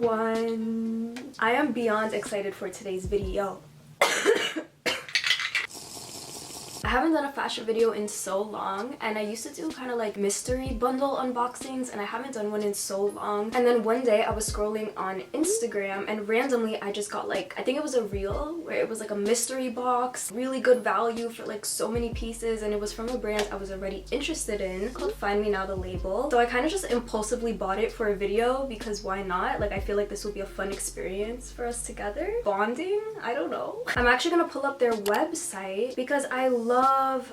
everyone. I am beyond excited for today's video. I haven't done a fashion video in so long, and I used to do kind of like mystery bundle unboxings, and I haven't done one in so long. And then one day I was scrolling on Instagram and randomly I just got like, I think it was a reel where it was like a mystery box, really good value for like so many pieces, and it was from a brand I was already interested in called Find Me Now the Label. So I kind of just impulsively bought it for a video because why not? Like I feel like this will be a fun experience for us together. Bonding? I don't know. I'm actually gonna pull up their website because I love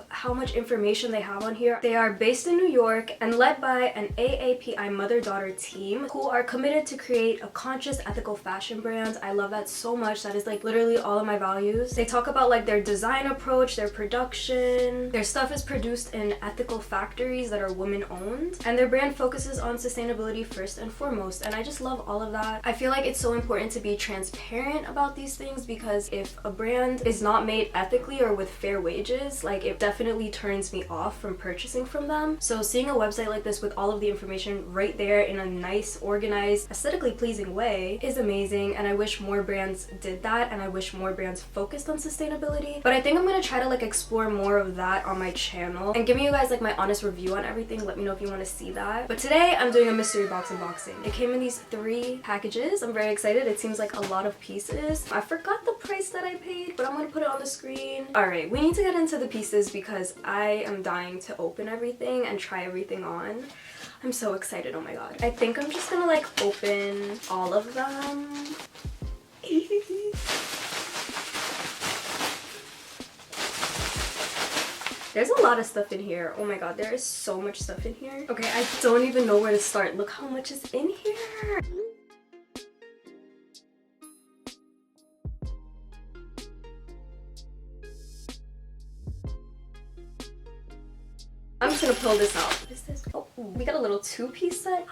how much information they have on here. They are based in New York and led by an AAPI mother-daughter team who are committed to create a conscious, ethical fashion brand. I love that so much. That is like literally all of my values. They talk about like their design approach, their production. Their stuff is produced in ethical factories that are women-owned, and their brand focuses on sustainability first and foremost, and I just love all of that. I feel like it's so important to be transparent about these things because if a brand is not made ethically or with fair wages, like it definitely turns me off from purchasing from them. So seeing a website like this with all of the information right there in a nice, organized, aesthetically pleasing way is amazing, and I wish more brands did that, and I wish more brands focused on sustainability. But I think I'm gonna try to like explore more of that on my channel and giving you guys like my honest review on everything. Let me know if you want to see that. But today I'm doing a mystery box unboxing. It came in these 3 packages. I'm very excited. It seems like a lot of pieces. I forgot the price that I paid, but I'm gonna put it on the screen. All right, we need to get into the pieces because I am dying to open everything and try everything on. I'm so excited. Oh my god. I think I'm just gonna like open all of them. There's a lot of stuff in here. Oh my god, there is so much stuff in here. Okay, I don't even know where to start. Look how much is in here. I'm just gonna pull this out. What is this? Oh, we got a little 2-piece set.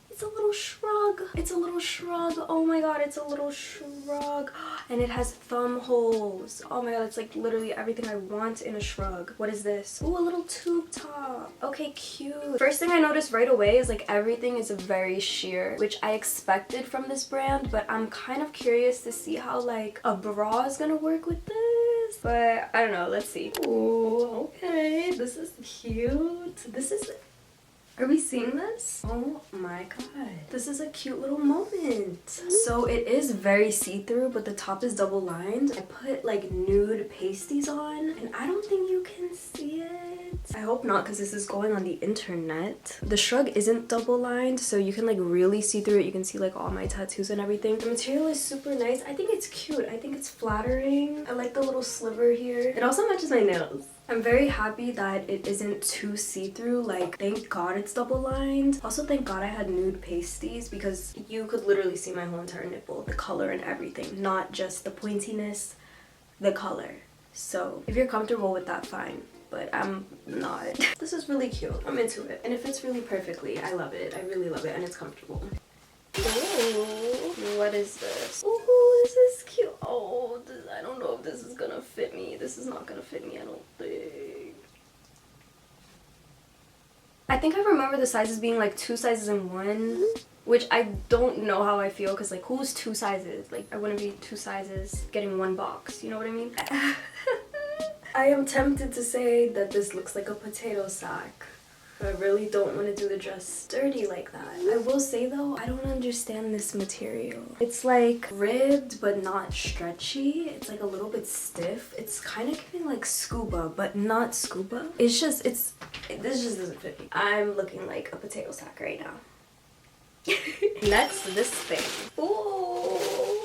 It's a little shrug. It's a little shrug. Oh my god, it's a little shrug. And it has thumb holes. Oh my god, it's like literally everything I want in a shrug. What is this? Oh, a little tube top. Okay, cute. First thing I noticed right away is like everything is very sheer, which I expected from this brand, but I'm kind of curious to see how like a bra is gonna work with this. But I don't know, let's see. Oh, okay, this is cute. This is... Are we seeing this? Oh my god. This is a cute little moment. So it is very see-through, but the top is double lined. I put like nude pasties on, and I don't think you can see it. I hope not, because this is going on the internet. The shrug isn't double lined, so you can like really see through it. You can see like all my tattoos and everything. The material is super nice. I think it's cute. I think it's flattering. I like the little sliver here. It also matches my nails. I'm very happy that it isn't too see-through. Like, thank god it's double lined. Also, thank god I had nude pasties because you could literally see my whole entire nipple, the color and everything, not just the pointiness, the color. So if you're comfortable with that, fine, but I'm not. This is really cute. I'm into it, and it fits really perfectly. I love it. I really love it, and it's comfortable. Ooh, what is this? Ooh, this is cute. Oh, I don't know if this is gonna fit me. This is not gonna fit me, I don't think. I think I remember the sizes being like 2 sizes in 1, which I don't know how I feel, because like who's 2 sizes? Like I wouldn't be 2 sizes getting 1 box, you know what I mean? I am tempted to say that this looks like a potato sack. I really don't want to do the dress sturdy like that. I will say though, I don't understand this material. It's like ribbed but not stretchy. It's like a little bit stiff. It's kind of giving like scuba but not scuba. This just doesn't fit me. I'm looking like a potato sack right now. Next, this thing. Ooh,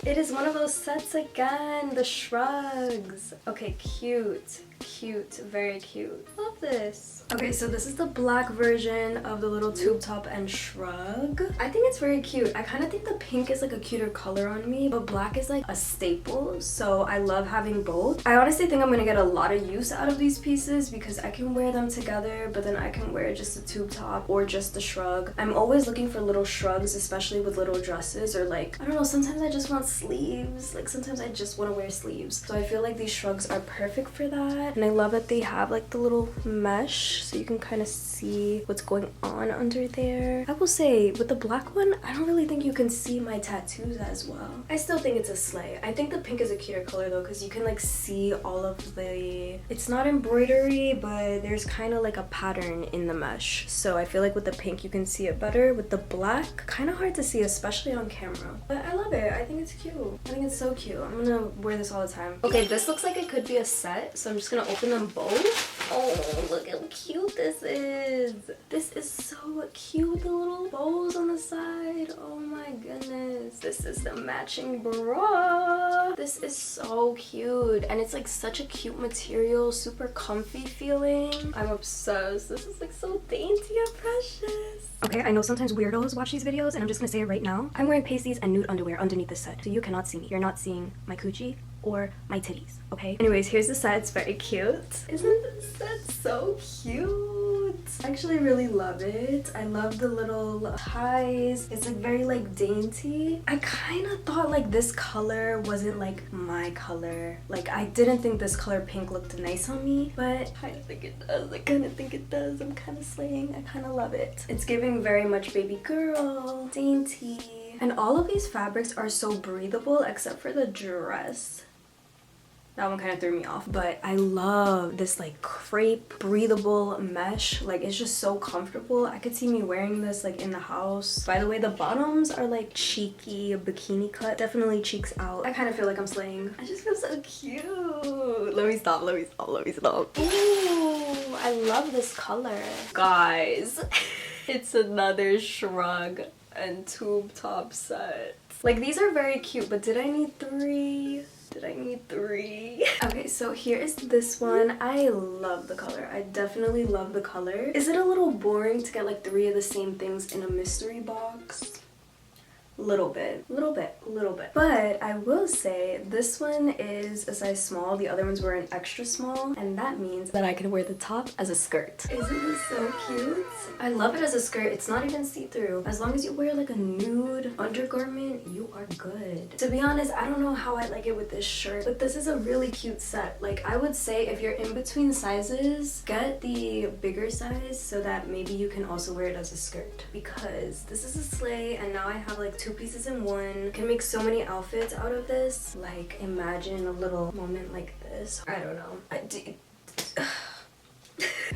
it is one of those sets again, the shrugs. Okay, cute. Cute, very cute. Love this. Okay, so this is the black version of the little tube top and shrug. I think it's very cute. I kind of think the pink is like a cuter color on me, but black is like a staple, so I love having both. I honestly think I'm gonna get a lot of use out of these pieces because I can wear them together, but then I can wear just the tube top or just the shrug. I'm always looking for little shrugs, especially with little dresses, or like, I don't know, sometimes I just want sleeves. Like sometimes I just want to wear sleeves. So I feel like these shrugs are perfect for that. And I love that they have like the little mesh so you can kind of see what's going on under there. I will say with the black one, I don't really think you can see my tattoos as well. I still think it's a slay. I think the pink is a cuter color though, because you can like see all of the, it's not embroidery, but there's kind of like a pattern in the mesh. So I feel like with the pink you can see it better. With the black, kind of hard to see, especially on camera. But I love it. I think it's cute. I think it's so cute. I'm gonna wear this all the time. Okay, this looks like it could be a set, so I'm just gonna open them both. Oh, look how cute this is. This is so cute. The little bows on the side. Oh my goodness. This is the matching bra. This is so cute. And it's like such a cute material. Super comfy feeling. I'm obsessed. This is like so dainty and precious. Okay, I know sometimes weirdos watch these videos, and I'm just gonna say it right now. I'm wearing pasties and nude underwear underneath this set, so you cannot see me. You're not seeing my coochie or my titties, okay? Anyways, here's the set. It's very cute. Isn't this set so cute? I actually really love it. I love the little ties. It's like very like dainty. I kind of thought like this color wasn't like my color. Like I didn't think this color pink looked nice on me, but I kind of think it does. I kind of think it does. I'm kind of slaying. I kind of love it. It's giving very much baby girl, dainty. And all of these fabrics are so breathable except for the dress. That one kind of threw me off, but I love this like crepe breathable mesh. Like it's just so comfortable. I could see me wearing this like in the house. By the way, the bottoms are like cheeky bikini cut. Definitely cheeks out. I kind of feel like I'm slaying. I just feel so cute. Let me stop. Let me stop. Let me stop. Ooh, I love this color. Guys, it's another shrug and tube top set. Like these are very cute, but did I need 3? Did I need 3? Okay, so here is this one. I love the color. I definitely love the color. Is it a little boring to get like 3 of the same things in a mystery box? Little bit. But I will say this one is a size small. The other ones were an extra small, and that means that I can wear the top as a skirt. Isn't this so cute? I love it as a skirt. It's not even see-through. As long as you wear like a nude undergarment, you are good. To be honest, I don't know how I like it with this shirt, but this is a really cute set. Like I would say if you're in between sizes, get the bigger size so that maybe you can also wear it as a skirt, because this is a slay, and now I have like 2 pieces in one. Can make so many outfits out of this. Like imagine a little moment like this. I don't know.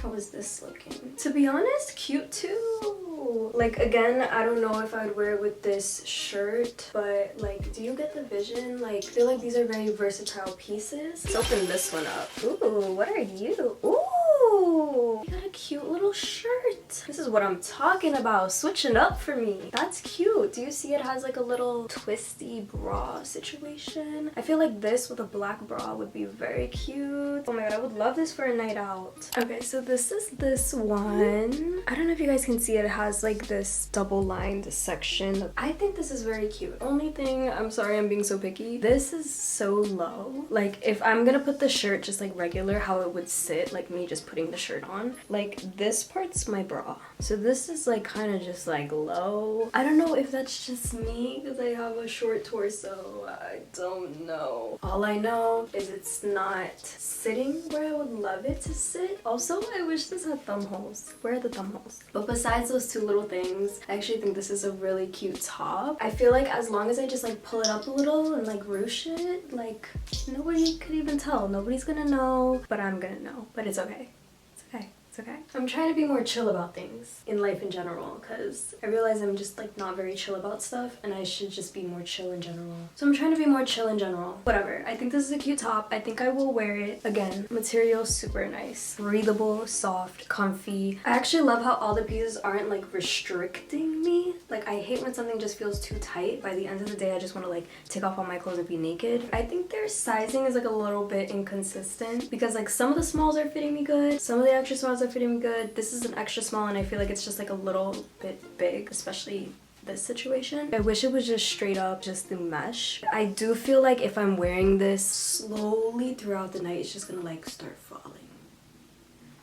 How is this looking? To be honest, cute too. Like again, I don't know if I'd wear it with this shirt, but like, do you get the vision? Like, I feel like these are very versatile pieces. Let's open this one up. Ooh, what are you? Ooh, you got a cute little shirt. This is what I'm talking about. Switching up for me. That's cute. Do you see it has like a little twisty bra situation? I feel like this with a black bra would be very cute. Oh my god, I would love this for a night out. Okay, so this is this one. I don't know if you guys can see it. It has like this double lined section. I think this is very cute. Only thing, I'm sorry I'm being so picky, this is so low. Like if I'm gonna put the shirt just like regular, how it would sit, like me just putting the shirt on, like this part's my bra. So this is like kind of just like low. I don't know if that's just me because I have a short torso. I don't know. All I know is it's not sitting where I would love it to sit. Also, I wish this had thumb holes. Where are the thumb holes? But besides those 2 little things, I actually think this is a really cute top. I feel like as long as I just like pull it up a little and like ruche it, like nobody could even tell. Nobody's gonna know, but I'm gonna know. But it's okay. It's okay. It's okay. I'm trying to be more chill about things in life in general, because I realize I'm just like not very chill about stuff, and I should just be more chill in general. So I'm trying to be more chill in general. Whatever. I think this is a cute top. I think I will wear it. Again, material super nice. Breathable, soft, comfy. I actually love how all the pieces aren't like restricting me. Like I hate when something just feels too tight. By the end of the day, I just want to like take off all my clothes and be naked. I think their sizing is like a little bit inconsistent, because like some of the smalls are fitting me good. Some of the extra smalls are fitting me good. This is an extra small, and I feel like it's just like a little bit big, especially this situation. I wish it was just straight up just the mesh. I do feel like if I'm wearing this slowly throughout the night, it's just gonna like start falling.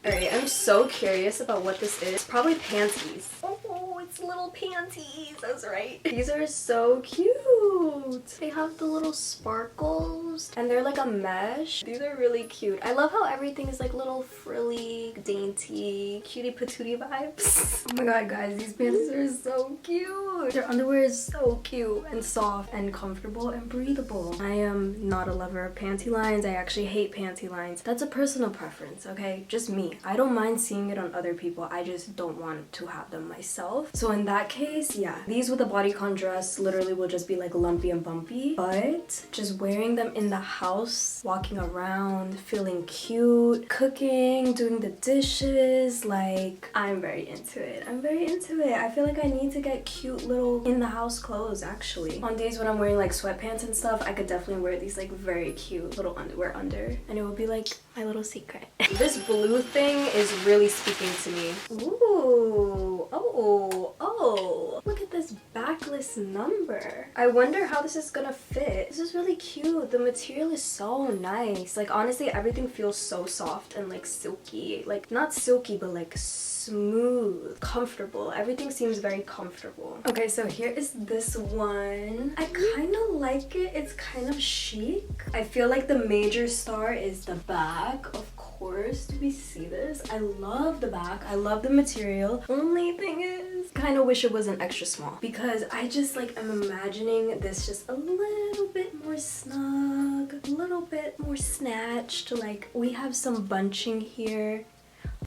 Alright, I'm so curious about what this is. Probably panties. Oh, it's little panties. That's right. These are so cute. cute. They have the little sparkles and they're like a mesh. These are really cute. I love how everything is like little frilly, dainty, cutie patootie vibes. Oh my god, guys, these pants are so cute. Their underwear is so cute and soft and comfortable and breathable. I am not a lover of panty lines. I actually hate panty lines. That's a personal preference, okay? Just me. I don't mind seeing it on other people. I just don't want to have them myself. So in that case, yeah, these with a bodycon dress literally will just be like lumpy and bumpy, but just wearing them in the house, walking around, feeling cute, cooking, doing the dishes, like I'm very into it. I'm very into it. I feel like I need to get cute little in the house clothes actually. On days when I'm wearing like sweatpants and stuff, I could definitely wear these like very cute little underwear under, and it would be like my little secret. This blue thing is really speaking to me. Ooh, oh, look at this backless number. I wonder how this is gonna fit. This is really cute. The material is so nice. Like honestly, everything feels so soft and like silky. Like not silky, but like smooth, comfortable. Everything seems very comfortable. Okay, so here is this one. I kind of like it. It's kind of chic. I feel like the major star is the back, of course. Do we see this? I love the back. I love the material. Only thing is, kind of wish it was an extra small because I just like am imagining this just a little bit more snug, a little bit more snatched. Like we have some bunching here.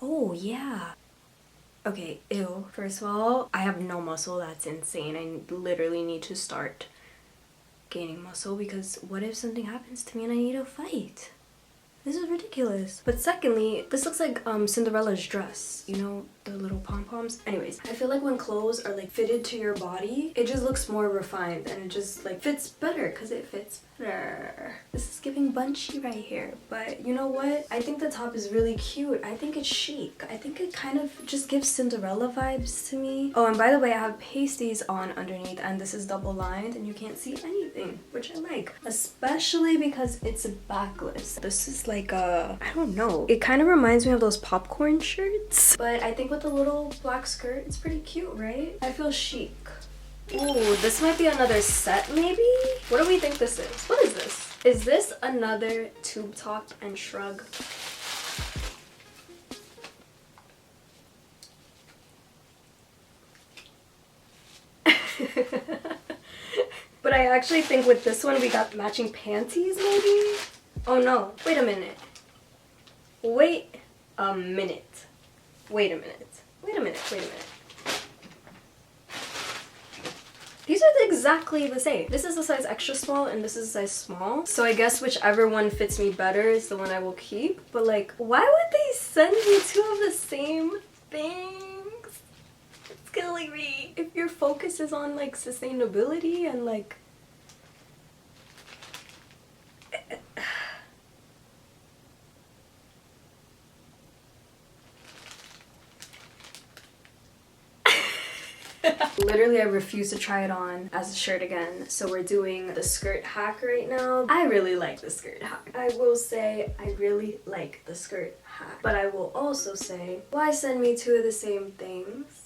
Oh yeah. Okay, ew. First of all, I have no muscle. That's insane. I literally need to start gaining muscle because what if something happens to me and I need to fight? This is ridiculous. But secondly, this looks like Cinderella's dress. You know, the little pom-poms. Anyways, I feel like when clothes are like fitted to your body, it just looks more refined and it just like fits better because it fits better. This is giving bunchy right here. But you know what? I think the top is really cute. I think it's chic. I think it kind of just gives Cinderella vibes to me. Oh, and by the way, I have pasties on underneath and this is double lined and you can't see anything, which I like. Especially because it's backless. This is like a, I don't know. It kind of reminds me of those popcorn shirts. But I think with the little black skirt, it's pretty cute, right? I feel chic. Ooh, this might be another set maybe? What do we think this is? What is this? Is this another tube top and shrug? But I actually think with this one we got matching panties maybe? Oh no, wait a minute. Wait a minute. Wait a minute. Wait a minute. Wait a minute. These are exactly the same. This is a size extra small and this is a size small. So I guess whichever one fits me better is the one I will keep. But like, why would they send me two of the same things? It's killing me. If your focus is on like sustainability and like literally, I refuse to try it on as a shirt again. So we're doing the skirt hack right now. I really like the skirt hack. I will say I really like the skirt hack. But I will also say, why send me two of the same things?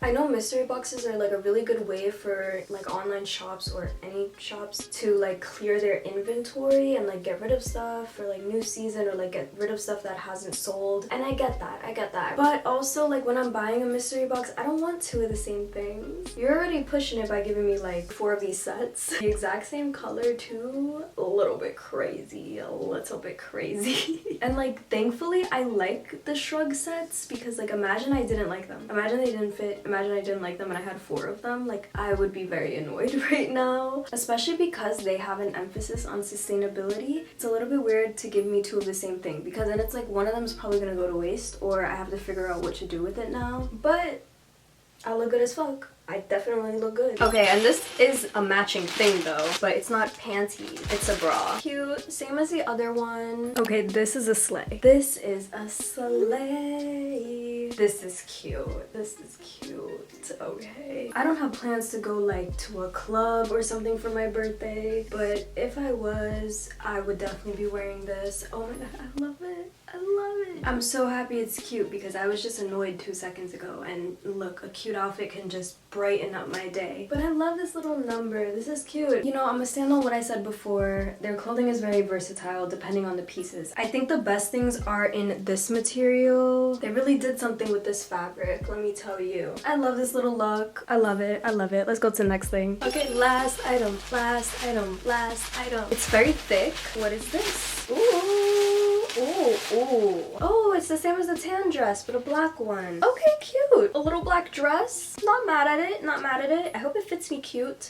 I know mystery boxes are like a really good way for like online shops or any shops to like clear their inventory and like get rid of stuff for like new season or like get rid of stuff that hasn't sold. And I get that. But also like when I'm buying a mystery box, I don't want two of the same things. You're already pushing it by giving me like 4 of these sets. The exact same color too. A little bit crazy. And like thankfully I like the shrug sets because like imagine I didn't like them. Imagine they didn't fit. Imagine I didn't like them and I had 4 of them. Like, I would be very annoyed right now. Especially because they have an emphasis on sustainability. It's a little bit weird to give me 2 of the same thing because then it's like one of them is probably gonna go to waste or I have to figure out what to do with it now. But I look good as fuck. I definitely look good. Okay, and this is a matching thing though, but it's not panties, it's a bra. Cute, same as the other one. Okay, this is a sleigh. This is a sleigh. This is cute. This is cute. Okay. I don't have plans to go like to a club or something for my birthday, but if I was, I would definitely be wearing this. Oh my god, I love it. I love it. I'm so happy it's cute because I was just annoyed 2 seconds ago, and look, a cute outfit can just brighten up my day. But I love this little number. This is cute. You know, I'm gonna stand on what I said before. Their clothing is very versatile depending on the pieces. I think the best things are in this material. They really did something with this fabric, let me tell you. I love this little look. I love it. I love it. Let's go to the next thing. Okay, last item, last item, last item. It's very thick. What is this? Ooh, ooh, ooh. Oh, it's the same as the tan dress, but a black one. Okay, cute. A little black dress. Not mad at it, not mad at it. I hope it fits me cute.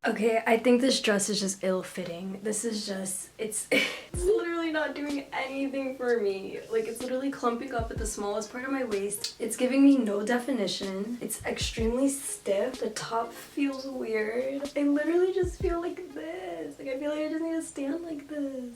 Okay, I think this dress is just ill-fitting. This is just, it's literally not doing anything for me. Like, it's literally clumping up at the smallest part of my waist. It's giving me no definition. It's extremely stiff. The top feels weird. I literally just feel like this. Like, I feel like I just need to stand like this.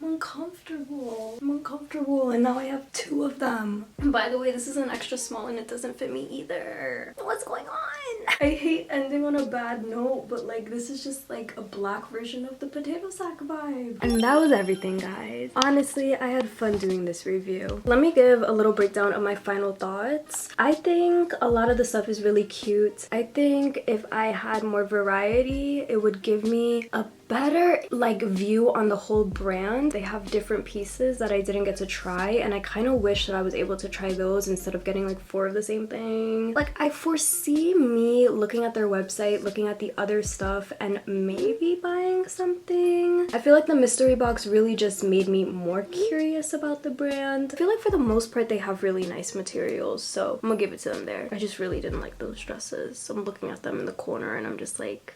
I'm uncomfortable. I'm uncomfortable, and now I have 2 of them. And by the way, this is an extra small and it doesn't fit me either. What's going on? I hate ending on a bad note, but like this is just like a black version of the potato sack vibe. And that was everything, guys. Honestly, I had fun doing this review. Let me give a little breakdown of my final thoughts. I think a lot of the stuff is really cute. I think if I had more variety, it would give me a better like view on the whole brand. They have different pieces that I didn't get to try, and I kind of wish that I was able to try those instead of getting like 4 of the same thing. Like, I foresee me looking at their website, looking at the other stuff, and maybe buying something. I feel like the mystery box really just made me more curious about the brand. I feel like for the most part they have really nice materials, so I'm gonna give it to them there. I just really didn't like those dresses. So I'm looking at them in the corner and I'm just like,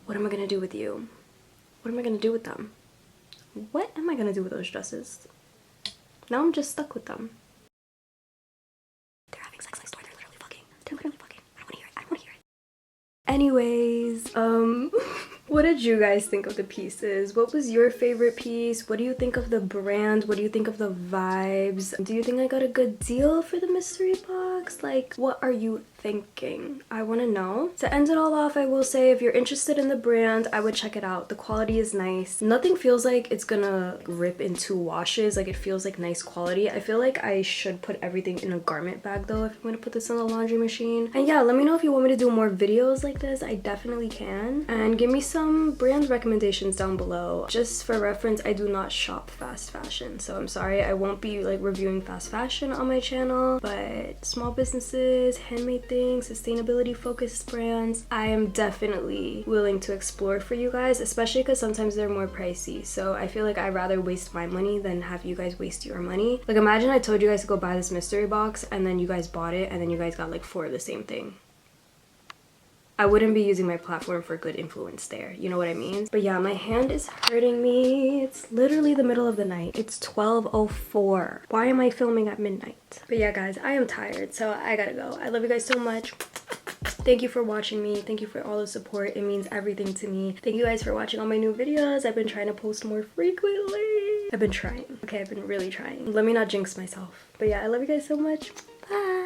what am I gonna do with you? What am I gonna do with them? What am I gonna do with those dresses? Now I'm just stuck with them. They're having sex next door. They're literally fucking. They're literally fucking. I don't wanna hear it. I don't wanna hear it. Anyways, what did you guys think of the pieces? What was your favorite piece? What do you think of the brand? What do you think of the vibes? Do you think I got a good deal for the mystery box? Like, what are you thinking? I want to know. To end it all off, I will say if you're interested in the brand, I would check it out. The quality is nice. Nothing feels like it's gonna rip in 2 washes. Like, it feels like nice quality. I feel like I should put everything in a garment bag though if I'm gonna put this in the laundry machine. And yeah, let me know if you want me to do more videos like this. I definitely can. And give me some brand recommendations down below. Just for reference, I do not shop fast fashion, so I'm sorry I won't be like reviewing fast fashion on my channel, but small businesses, handmade things, sustainability focused brands, I am definitely willing to explore for you guys, especially because sometimes they're more pricey. So I feel like I'd rather waste my money than have you guys waste your money. Like, imagine I told you guys to go buy this mystery box and then you guys bought it and then you guys got like 4 of the same thing. I wouldn't be using my platform for good influence there, you know what I mean? But yeah, my hand is hurting me. It's literally the middle of the night. It's 12:04. Why am I filming at midnight? But yeah, guys, I am tired, so I gotta go. I love you guys so much. Thank you for watching me. Thank you for all the support. It means everything to me. Thank you guys for watching all my new videos. I've been trying to post more frequently. I've been trying. Okay, I've been really trying. Let me not jinx myself. But yeah, I love you guys so much. Bye.